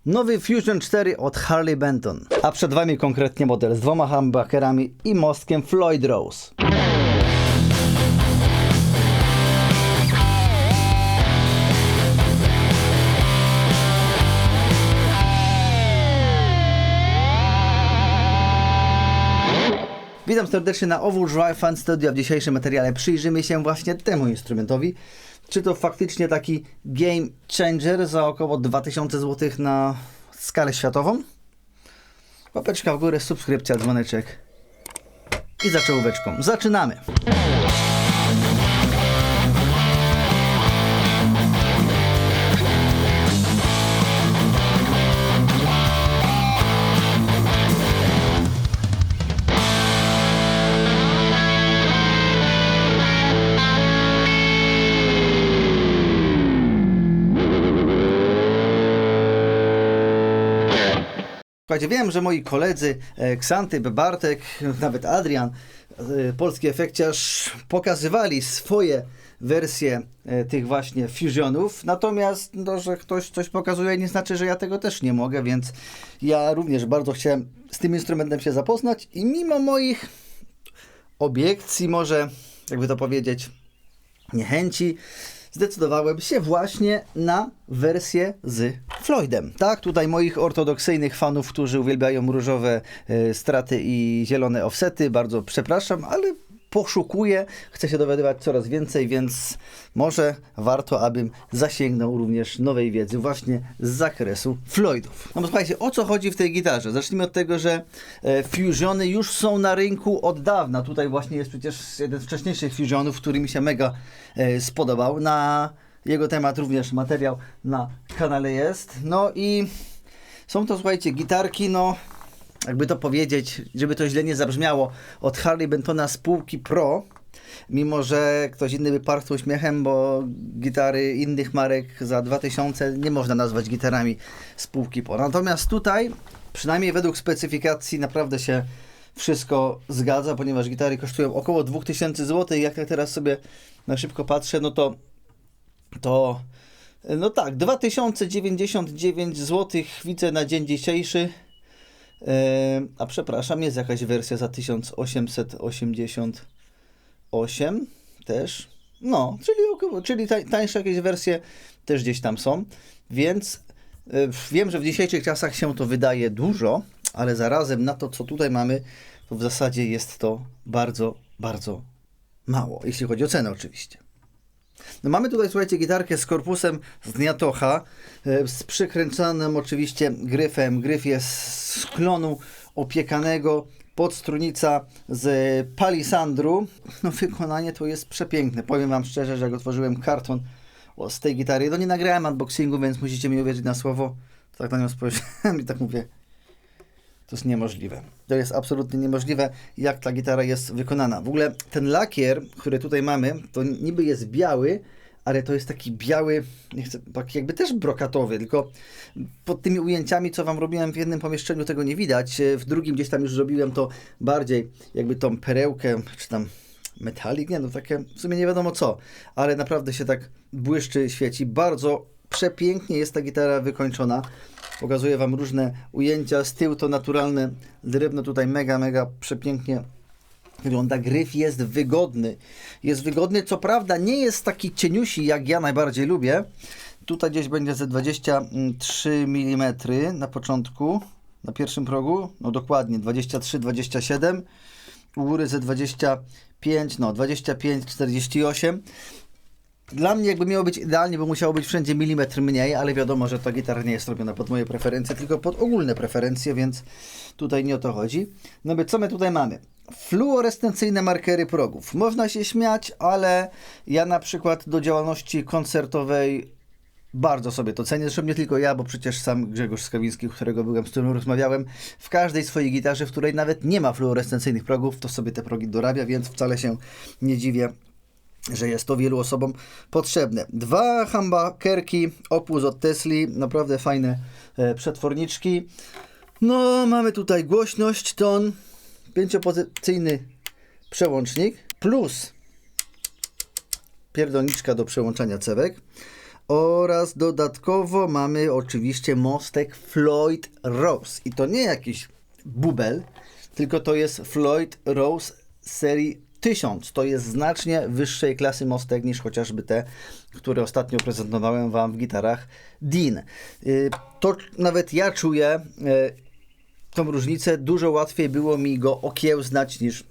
Nowy Fusion 4 od Harley Benton. A przed Wami konkretnie model z 2 humbuckerami i mostkiem Floyd Rose. Witam serdecznie na Owu Drive Fan Studio. W dzisiejszym materiale przyjrzymy się właśnie temu instrumentowi. Czy to faktycznie taki game changer za około 2000 zł na skalę światową? Łapeczka w górę, subskrypcja, dzwoneczek i za czołóweczką. Zaczynamy! Słuchajcie, wiem, że moi koledzy Ksanty, Bartek, nawet Adrian, polski efekciarz, pokazywali swoje wersje tych właśnie Fusionów, natomiast że ktoś coś pokazuje, nie znaczy, że ja tego też nie mogę, więc ja również bardzo chciałem z tym instrumentem się zapoznać i mimo moich obiekcji, może jakby to powiedzieć, niechęci, zdecydowałem się właśnie na wersję z Floydem. Tak, tutaj moich ortodoksyjnych fanów, którzy uwielbiają różowe straty i zielone offsety, bardzo przepraszam, ale poszukuję, chcę się dowiadywać coraz więcej, więc może warto, abym zasięgnął również nowej wiedzy właśnie z zakresu Floydów. No bo słuchajcie, o co chodzi w tej gitarze? Zacznijmy od tego, że Fusiony już są na rynku od dawna. Tutaj właśnie jest przecież jeden z wcześniejszych Fusionów, który mi się mega spodobał. Na jego temat również materiał na kanale jest. No i są to, słuchajcie, gitarki, no jakby to powiedzieć, żeby to źle nie zabrzmiało, od Harley Bentona z półki Pro, mimo że ktoś inny by parł uśmiechem, bo gitary innych marek za 2000 nie można nazwać gitarami z półki Pro. Natomiast tutaj, przynajmniej według specyfikacji, naprawdę się wszystko zgadza, ponieważ gitary kosztują około 2000 zł i jak tak teraz sobie na szybko patrzę, no tak, 2099 zł widzę na dzień dzisiejszy. A przepraszam, jest jakaś wersja za 1888 też. No, czyli tańsze jakieś wersje też gdzieś tam są. Więc wiem, że w dzisiejszych czasach się to wydaje dużo, ale zarazem na to, co tutaj mamy, to w zasadzie jest to bardzo, bardzo mało. Jeśli chodzi o cenę oczywiście. No mamy tutaj, słuchajcie, gitarkę z korpusem z Niatocha, z przykręcanym oczywiście gryfem. Gryf jest z klonu opiekanego, podstrunica z palisandru. No wykonanie to jest przepiękne. Powiem Wam szczerze, że jak otworzyłem karton z tej gitary, no nie nagrałem unboxingu, więc musicie mi uwierzyć na słowo. Tak na nią spojrzałem i tak mówię, to jest niemożliwe. To jest absolutnie niemożliwe, jak ta gitara jest wykonana. W ogóle ten lakier, który tutaj mamy, to niby jest biały, ale to jest taki biały, nie chcę, taki jakby też brokatowy, tylko pod tymi ujęciami, co Wam robiłem w jednym pomieszczeniu, tego nie widać. W drugim gdzieś tam już zrobiłem to bardziej jakby tą perełkę, czy tam metalik, nie no takie w sumie nie wiadomo co, ale naprawdę się tak błyszczy, świeci. Bardzo przepięknie jest ta gitara wykończona. Pokazuję Wam różne ujęcia. Z tyłu to naturalne drewno. Tutaj mega przepięknie wygląda. Gryf jest wygodny. Jest wygodny. Co prawda nie jest taki cieniusi, jak ja najbardziej lubię. Tutaj gdzieś będzie ze 23 mm na początku. Na pierwszym progu. No dokładnie 23-27. U góry ze 25, no 25-48. Dla mnie jakby miało być idealnie, bo musiało być wszędzie milimetr mniej, ale wiadomo, że ta gitara nie jest robiona pod moje preferencje, tylko pod ogólne preferencje, więc tutaj nie o to chodzi. No bo co my tutaj mamy? Fluorescencyjne markery progów. Można się śmiać, ale ja na przykład do działalności koncertowej bardzo sobie to cenię. Zresztą nie tylko ja, bo przecież sam Grzegorz Skawiński, którego byłem, z którym rozmawiałem, w każdej swojej gitarze, w której nawet nie ma fluorescencyjnych progów, to sobie te progi dorabia, więc wcale się nie dziwię, że jest to wielu osobom potrzebne. 2 humbuckerki Opus od Tesli, naprawdę fajne przetworniczki. No, mamy tutaj głośność, ton, 5-pozycyjny przełącznik, plus pierdolniczka do przełączania cewek. Oraz dodatkowo mamy oczywiście mostek Floyd Rose. I to nie jakiś bubel, tylko to jest Floyd Rose serii 1000. To jest znacznie wyższej klasy mostek niż chociażby te, które ostatnio prezentowałem Wam w gitarach Dean. To nawet ja czuję tą różnicę. Dużo łatwiej było mi go okiełznać niż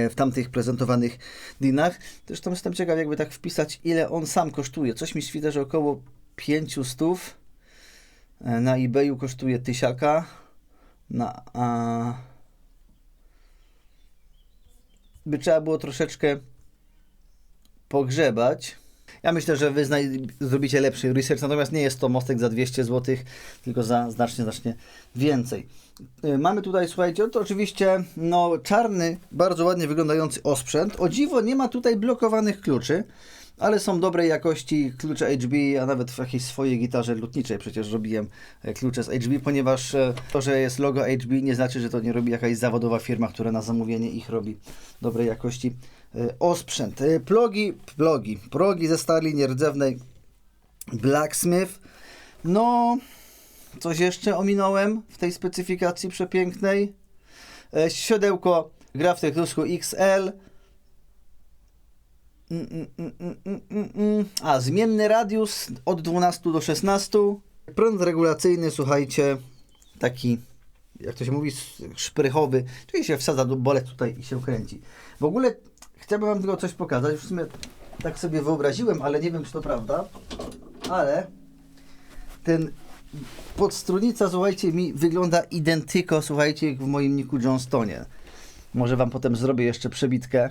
w tamtych prezentowanych Deanach. Zresztą jestem ciekaw, jakby tak wpisać, ile on sam kosztuje. Coś mi świta, że około 500. Na eBayu kosztuje 1000. By trzeba było troszeczkę pogrzebać. Ja myślę, że wy zrobicie lepszy research, natomiast nie jest to mostek za 200 zł, tylko za znacznie więcej. Mamy tutaj, słuchajcie, to oczywiście czarny, bardzo ładnie wyglądający osprzęt. O dziwo nie ma tutaj blokowanych kluczy, ale są dobrej jakości klucze HB, a nawet w jakiejś swojej gitarze lutniczej przecież robiłem klucze z HB, ponieważ to, że jest logo HB, nie znaczy, że to nie robi jakaś zawodowa firma, która na zamówienie ich robi dobrej jakości osprzęt. Progi ze stali nierdzewnej Blacksmith. Coś jeszcze ominąłem w tej specyfikacji przepięknej. Siodełko gra w Tektusku XL. Zmienny radius od 12 do 16. Prąd regulacyjny, słuchajcie, taki, jak to się mówi, szprychowy, czyli się wsadza do bolet tutaj i się kręci. W ogóle chciałbym Wam tylko coś pokazać. W sumie tak sobie wyobraziłem, ale nie wiem, czy to prawda. Ale ten podstrunica, słuchajcie, mi wygląda identyko, słuchajcie, jak w moim Nicku Johnstonie. Może Wam potem zrobię jeszcze przebitkę,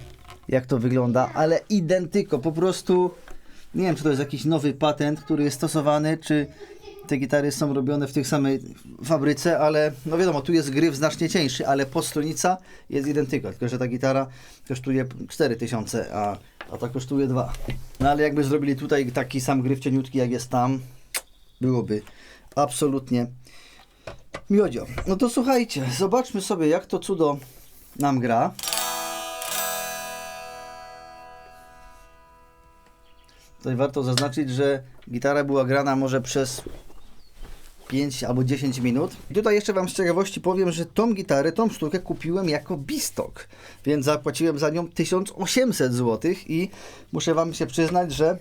jak to wygląda, ale identyko, po prostu nie wiem, czy to jest jakiś nowy patent, który jest stosowany, czy te gitary są robione w tej samej fabryce, ale no wiadomo, tu jest gryf znacznie cieńszy, ale podstrunica jest identyko, tylko że ta gitara kosztuje 4000, a ta kosztuje 2. No ale jakby zrobili tutaj taki sam gryf cieniutki, jak jest tam, byłoby absolutnie miodzio. No to słuchajcie, zobaczmy sobie, jak to cudo nam gra. Tutaj warto zaznaczyć, że gitara była grana może przez 5 albo 10 minut. I tutaj jeszcze Wam z ciekawości powiem, że tą gitarę, tą sztukę kupiłem jako bistock, więc zapłaciłem za nią 1800 zł i muszę Wam się przyznać, że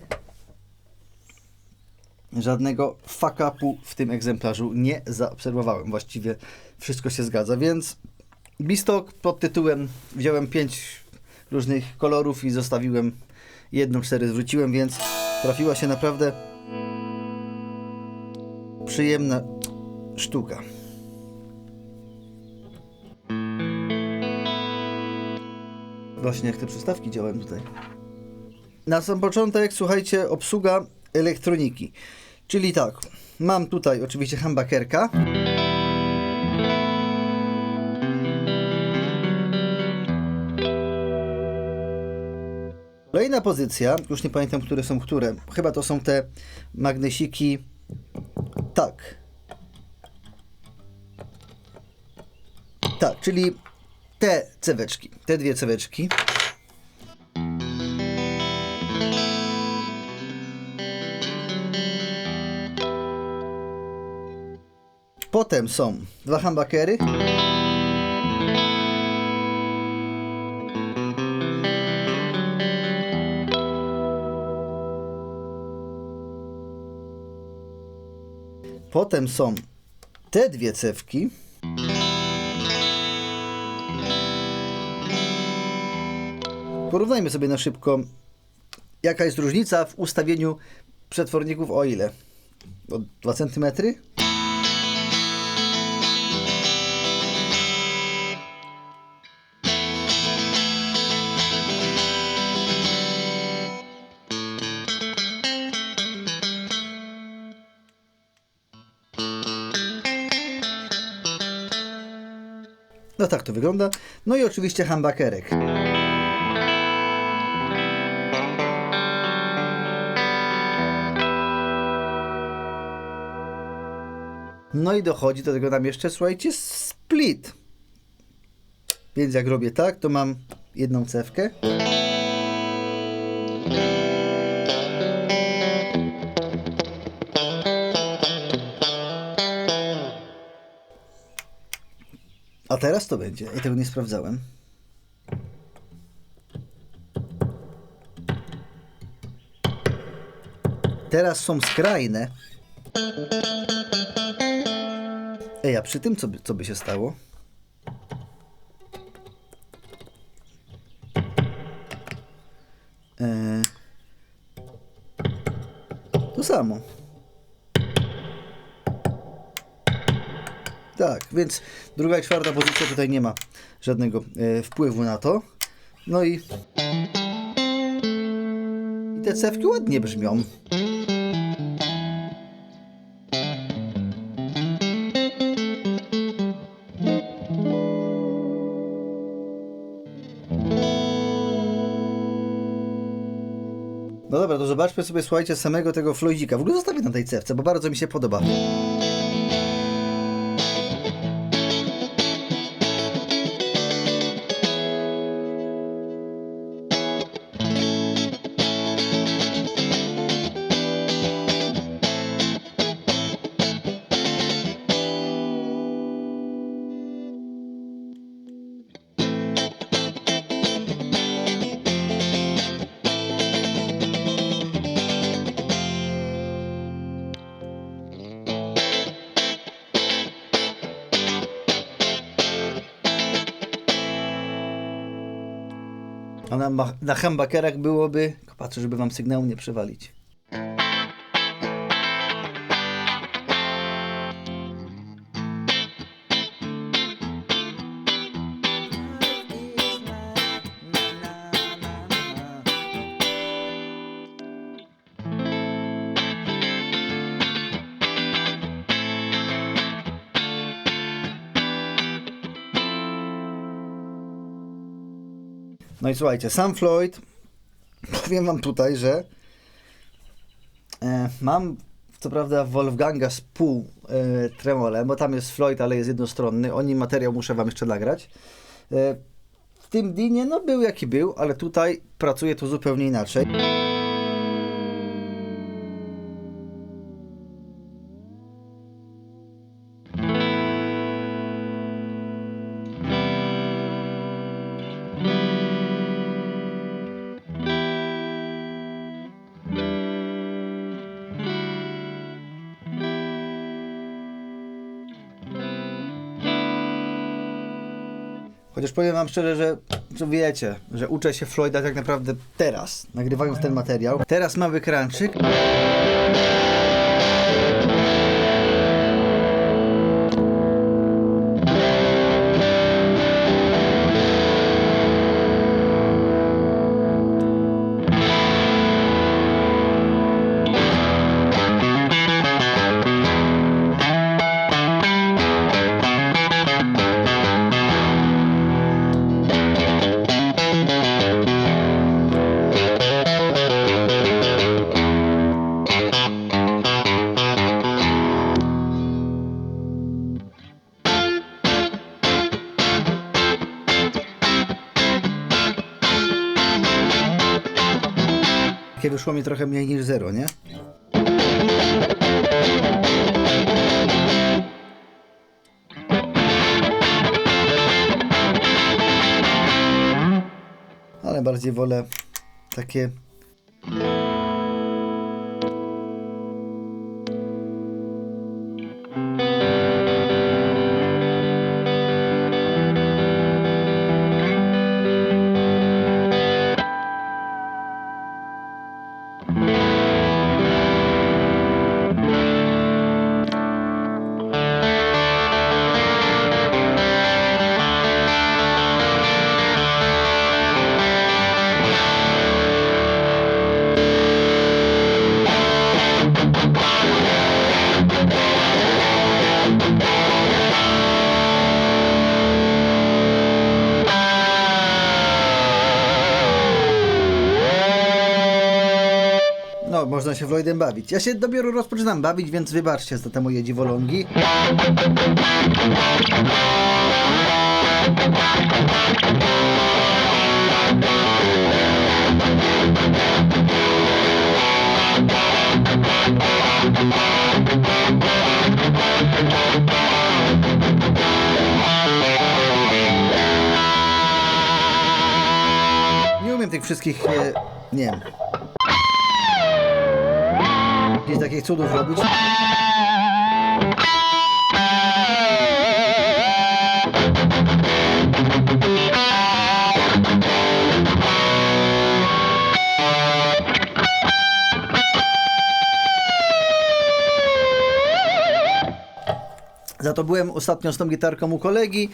żadnego fuck-upu w tym egzemplarzu nie zaobserwowałem. Właściwie wszystko się zgadza, więc bistock pod tytułem wziąłem 5 różnych kolorów i zostawiłem jedną, 4 zwróciłem, więc trafiła się naprawdę przyjemna sztuka. Właśnie jak te przystawki działają tutaj. Na sam początek, słuchajcie, obsługa elektroniki. Czyli tak, mam tutaj oczywiście humbuckerka. Kolejna pozycja, już nie pamiętam, które są które. Chyba to są te magnesiki. Tak. Tak, czyli te ceweczki, te dwie ceweczki. Potem są dwa humbuckery. Potem są te dwie cewki. Porównajmy sobie na szybko, jaka jest różnica w ustawieniu przetworników, o ile? O 2 cm? No tak to wygląda. No i oczywiście humbuckerek. No i dochodzi do tego nam jeszcze, słuchajcie, split. Więc jak robię tak, to mam jedną cewkę. A teraz to będzie. Ja tego nie sprawdzałem. Teraz są skrajne. Ej, a przy tym co by się stało? To samo. Tak, więc druga i czwarta pozycja tutaj nie ma żadnego wpływu na to. No i te cewki ładnie brzmią. No dobra, to zobaczmy sobie, słuchajcie, samego tego Floydzika. W ogóle zostawię na tej cewce, bo bardzo mi się podoba. A na humbuckerach byłoby... Patrzę, żeby wam sygnału nie przewalić. No i słuchajcie, sam Floyd, powiem wam tutaj, że mam co prawda Wolfganga z pół tremolem, bo tam jest Floyd, ale jest jednostronny. O nim materiał muszę wam jeszcze nagrać. W tym dinie, no był jaki był, ale tutaj pracuje to zupełnie inaczej. Chociaż powiem wam szczerze, że wiecie, że uczę się Floyda tak naprawdę teraz, nagrywając ten materiał. Teraz mały crunchik. Takie wyszło mi trochę mniej niż 0, nie? Ale bardziej wolę takie... No, można się Floydem bawić. Ja się dopiero rozpoczynam bawić, więc wybaczcie za te moje dziwolągi. wszystkich, nie wiem, gdzieś takich cudów robić. Za to byłem ostatnio z tą gitarką u kolegi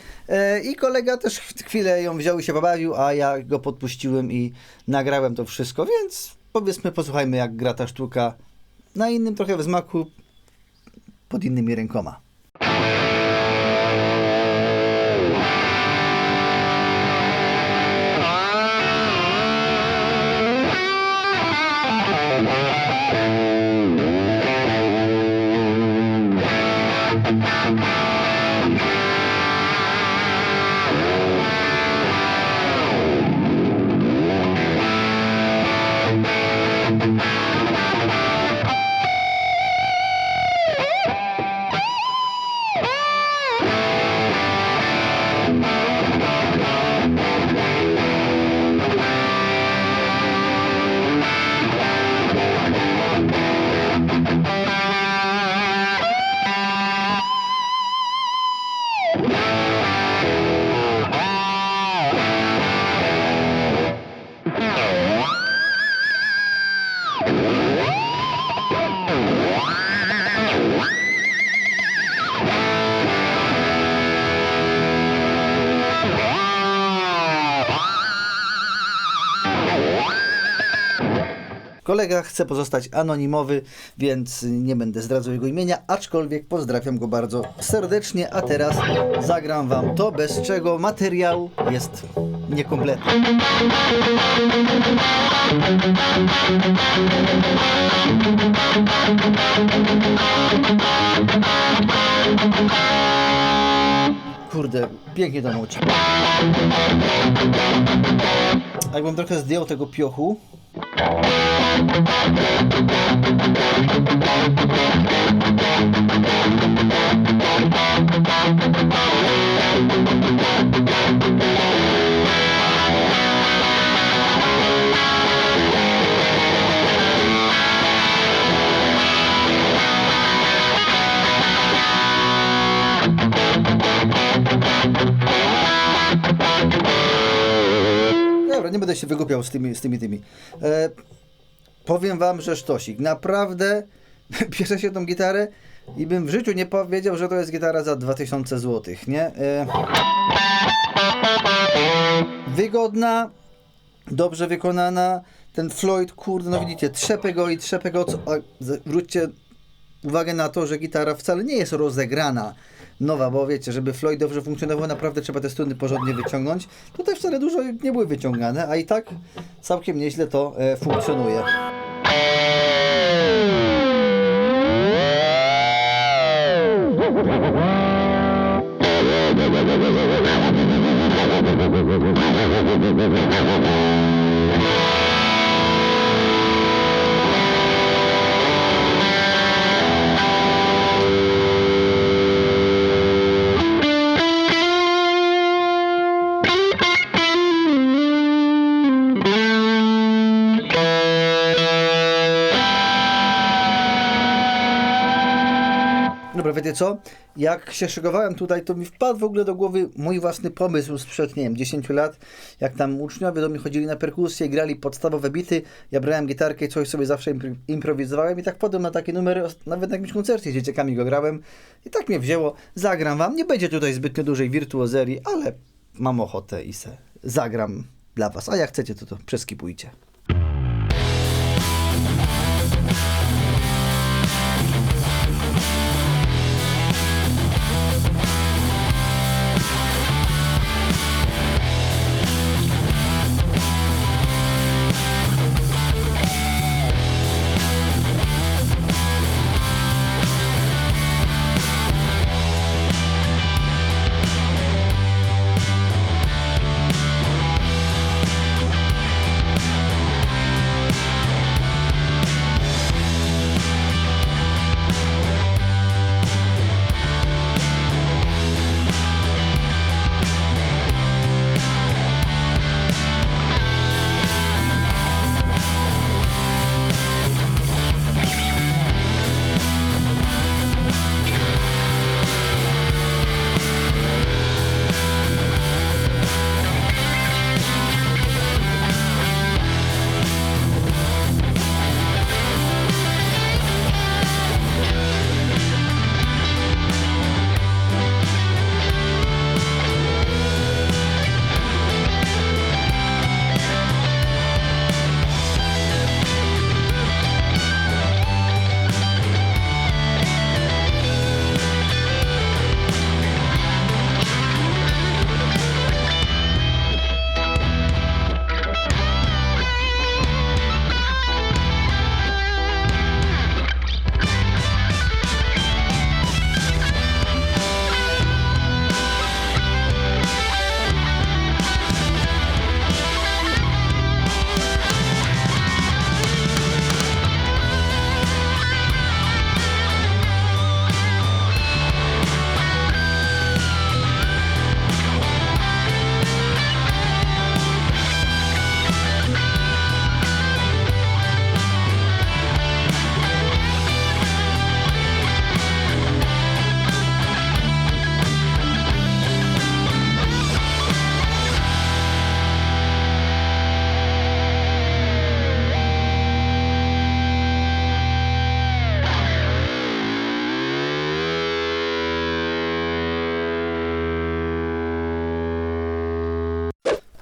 i kolega też chwilę ją wziął i się pobawił, a ja go podpuściłem i nagrałem to wszystko, więc powiedzmy, posłuchajmy, jak gra ta sztuka na innym trochę wzmaku, pod innymi rękoma. Kolega chce pozostać anonimowy, więc nie będę zdradzał jego imienia, aczkolwiek pozdrawiam go bardzo serdecznie, a teraz zagram wam to, bez czego materiał jest niekompletny. Kurde, pięknie to nuci. Jakbym trochę zdjął tego piochu. Dobra, nie będę się wygłupiał z tymi. Powiem wam, że sztosik. Naprawdę bierze się tą gitarę i bym w życiu nie powiedział, że to jest gitara za 2000 zł, nie? Wygodna, dobrze wykonana. Ten Floyd, kurde, no widzicie, trzepę go. Zwróćcie uwagę na to, że gitara wcale nie jest rozegrana nowa, bo wiecie, żeby Floyd dobrze funkcjonował, naprawdę trzeba te struny porządnie wyciągnąć. Tutaj wcale dużo nie były wyciągane, a i tak całkiem nieźle to funkcjonuje. Dobra, wiecie co? Jak się szykowałem tutaj, to mi wpadł w ogóle do głowy mój własny pomysł sprzed, nie wiem, 10 lat, jak tam uczniowie do mnie chodzili na perkusję, grali podstawowe bity, ja brałem gitarkę i coś sobie zawsze improwizowałem i tak wpadłem na taki numer, nawet na jakimś koncercie z dzieciakami go grałem i tak mnie wzięło, zagram wam, nie będzie tutaj zbytnio dużej wirtuozerii, ale mam ochotę i zagram dla was, a jak chcecie, to przeskipujcie.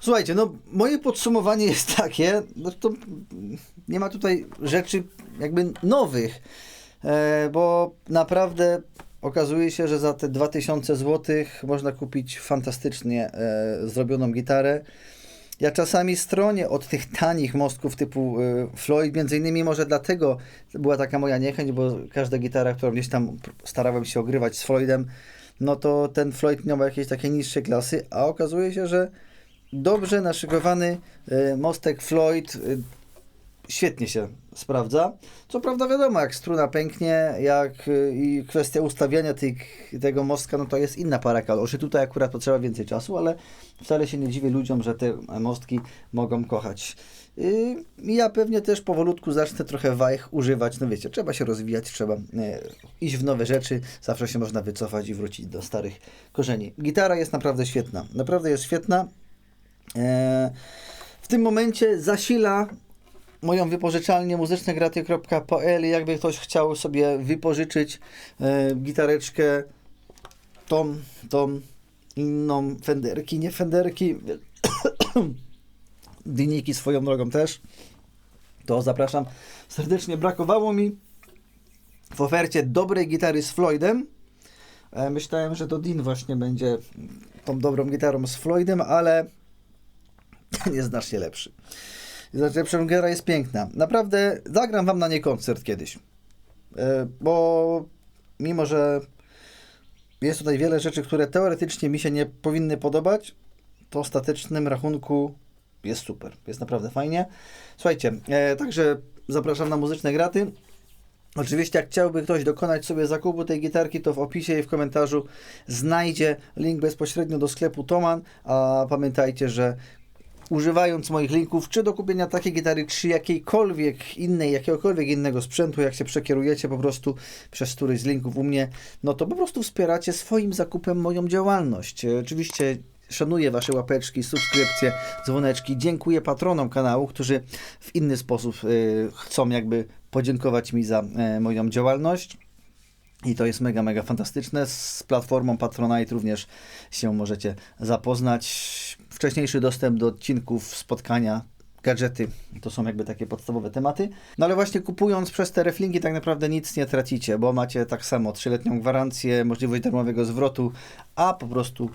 Słuchajcie, no moje podsumowanie jest takie, no to nie ma tutaj rzeczy jakby nowych, bo naprawdę okazuje się, że za te 2000 zł można kupić fantastycznie zrobioną gitarę. Ja czasami stronię od tych tanich mostków typu Floyd, między innymi może dlatego była taka moja niechęć, bo każda gitara, którą gdzieś tam starałem się ogrywać z Floydem, no to ten Floyd miał jakieś takie niższe klasy, a okazuje się, że dobrze naszykowany mostek Floyd świetnie się sprawdza. Co prawda wiadomo, jak struna pęknie, i kwestia ustawiania tego mostka, no to jest inna para kaloszy. Tutaj akurat potrzeba więcej czasu, ale wcale się nie dziwię ludziom, że te mostki mogą kochać. Ja pewnie też powolutku zacznę trochę wajch używać. No wiecie, trzeba się rozwijać, trzeba iść w nowe rzeczy. Zawsze się można wycofać i wrócić do starych korzeni. Gitara jest naprawdę świetna. Naprawdę jest świetna. W tym momencie zasila moją wypożyczalnię muzycznegraty.pl. Jakby ktoś chciał sobie wypożyczyć gitareczkę, tą inną, Fenderki, nie Fenderki, Dyniki swoją drogą też, to zapraszam serdecznie. Brakowało mi w ofercie dobrej gitary z Floydem. Myślałem, że to Dean właśnie będzie tą dobrą gitarą z Floydem, ale jest znacznie lepszy. Lepsza gitara jest piękna. Naprawdę zagram wam na niej koncert kiedyś. Bo mimo, że jest tutaj wiele rzeczy, które teoretycznie mi się nie powinny podobać, to w ostatecznym rachunku jest super. Jest naprawdę fajnie. Słuchajcie, także zapraszam na Muzyczne Graty. Oczywiście jak chciałby ktoś dokonać sobie zakupu tej gitarki, to w opisie i w komentarzu znajdzie link bezpośrednio do sklepu Thomann, a pamiętajcie, że używając moich linków, czy do kupienia takiej gitary, czy jakiegokolwiek innego sprzętu, jak się przekierujecie po prostu przez któryś z linków u mnie, no to po prostu wspieracie swoim zakupem moją działalność. Oczywiście szanuję wasze łapeczki, subskrypcje, dzwoneczki. Dziękuję patronom kanału, którzy w inny sposób chcą jakby podziękować mi za moją działalność. I to jest mega, mega fantastyczne. Z platformą Patronite również się możecie zapoznać. Wcześniejszy dostęp do odcinków, spotkania, gadżety, to są jakby takie podstawowe tematy. No ale właśnie kupując przez te reflingi tak naprawdę nic nie tracicie, bo macie tak samo 3-letnią gwarancję, możliwość darmowego zwrotu, a po prostu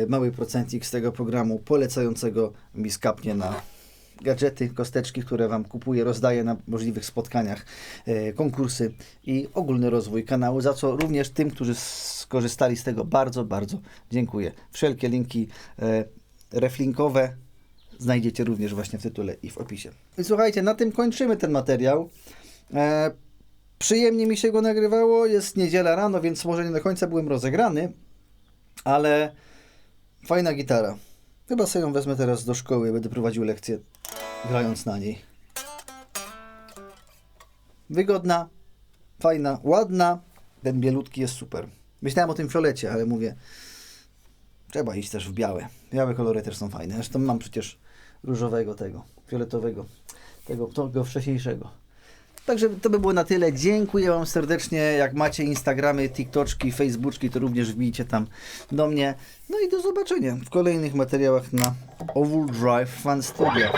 mały procencik z tego programu polecającego mi skapnie na gadżety, kosteczki, które wam kupuję, rozdaję na możliwych spotkaniach, konkursy i ogólny rozwój kanału, za co również tym, którzy skorzystali z tego bardzo, bardzo dziękuję. Wszelkie linki reflinkowe znajdziecie również właśnie w tytule i w opisie. I słuchajcie, na tym kończymy ten materiał. Przyjemnie mi się go nagrywało, jest niedziela rano, więc może nie do końca byłem rozegrany, ale fajna gitara. Chyba sobie ją wezmę teraz do szkoły, będę prowadził lekcję grając na niej. Wygodna, fajna, ładna. Ten bielutki jest super. Myślałem o tym fiolecie, ale mówię, trzeba iść też w białe. Białe kolory też są fajne. Zresztą mam przecież różowego fioletowego, tego wcześniejszego. Także to by było na tyle. Dziękuję wam serdecznie. Jak macie Instagramy, TikToczki, Facebooczki, to również wbijcie tam do mnie. No i do zobaczenia w kolejnych materiałach na Overdrive Fan Studio.